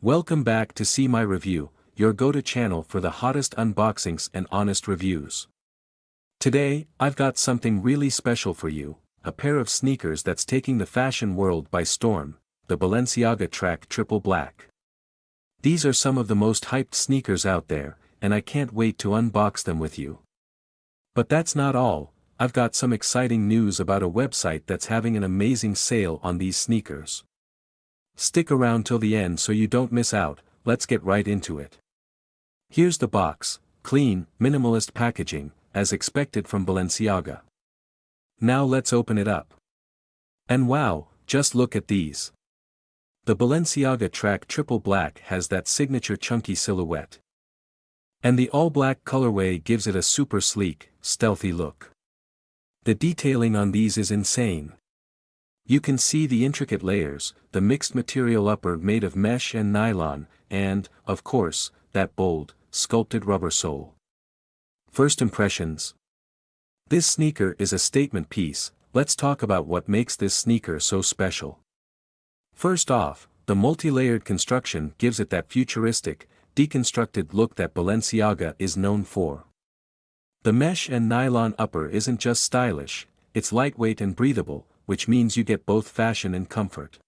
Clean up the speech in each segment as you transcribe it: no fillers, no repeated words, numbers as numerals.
Welcome back to See My Review, your go-to channel for the hottest unboxings and honest reviews. Today, I've got something really special for you, a pair of sneakers that's taking the fashion world by storm, the Balenciaga Track Triple Black. These are some of the most hyped sneakers out there, and I can't wait to unbox them with you. But that's not all, I've got some exciting news about a website that's having an amazing sale on these sneakers. Stick around till the end so you don't miss out. Let's get right into it. Here's the box, clean, minimalist packaging, as expected from Balenciaga. Now let's open it up. And wow, just look at these. The Balenciaga Track Triple Black has that signature chunky silhouette. And the all-black colorway gives it a super sleek, stealthy look. The detailing on these is insane. You can see the intricate layers, the mixed material upper made of mesh and nylon, and, of course, that bold, sculpted rubber sole. First impressions. This sneaker is a statement piece. Let's talk about what makes this sneaker so special. First off, the multi-layered construction gives it that futuristic, deconstructed look that Balenciaga is known for. The mesh and nylon upper isn't just stylish, it's lightweight and breathable, which means you get both fashion and comfort.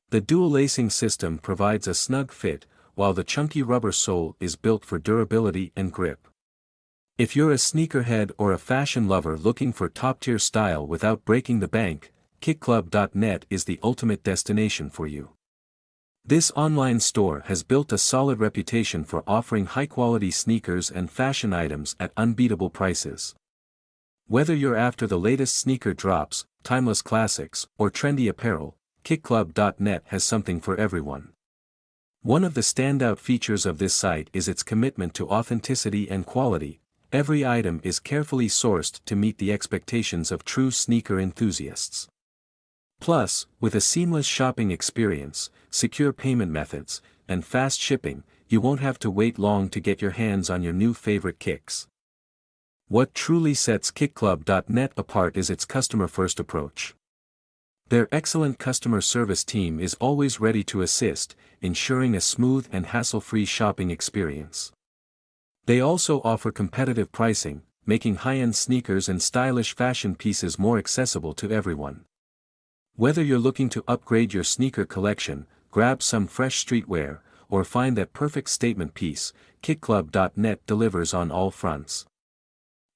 The dual lacing system provides a snug fit, while the chunky rubber sole is built for durability and grip. If you're a sneakerhead or a fashion lover looking for top-tier style without breaking the bank, COLLAB.net is the ultimate destination for you. This online store has built a solid reputation for offering high-quality sneakers and fashion items at unbeatable prices. Whether you're after the latest sneaker drops, timeless classics, or trendy apparel, COLLAB.net has something for everyone. One of the standout features of this site is its commitment to authenticity and quality. Every item is carefully sourced to meet the expectations of true sneaker enthusiasts. Plus, with a seamless shopping experience, secure payment methods, and fast shipping, you won't have to wait long to get your hands on your new favorite kicks. What truly sets COLLAB.net apart is its customer-first approach. Their excellent customer service team is always ready to assist, ensuring a smooth and hassle-free shopping experience. They also offer competitive pricing, making high-end sneakers and stylish fashion pieces more accessible to everyone. Whether you're looking to upgrade your sneaker collection, grab some fresh streetwear, or find that perfect statement piece, COLLAB.net delivers on all fronts.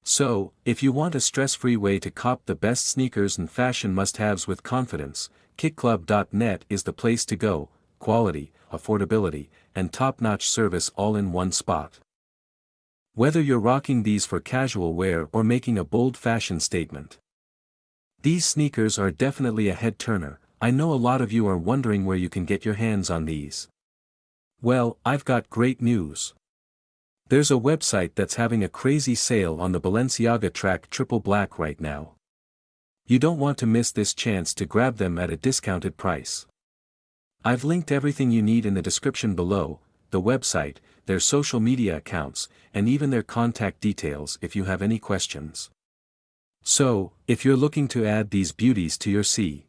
So, if you want a stress-free way to cop the best sneakers and fashion must-haves with confidence, COLLAB.net is the place to go. Quality, affordability, and top-notch service all in one spot. Whether you're rocking these for casual wear or making a bold fashion statement, these sneakers are definitely a head-turner. I know a lot of you are wondering where you can get your hands on these. Well, I've got great news. There's a website that's having a crazy sale on the Balenciaga Track Triple Black right now. You don't want to miss this chance to grab them at a discounted price. I've linked everything you need in the description below, the website, their social media accounts, and even their contact details if you have any questions. So, if you're looking to add these beauties to your See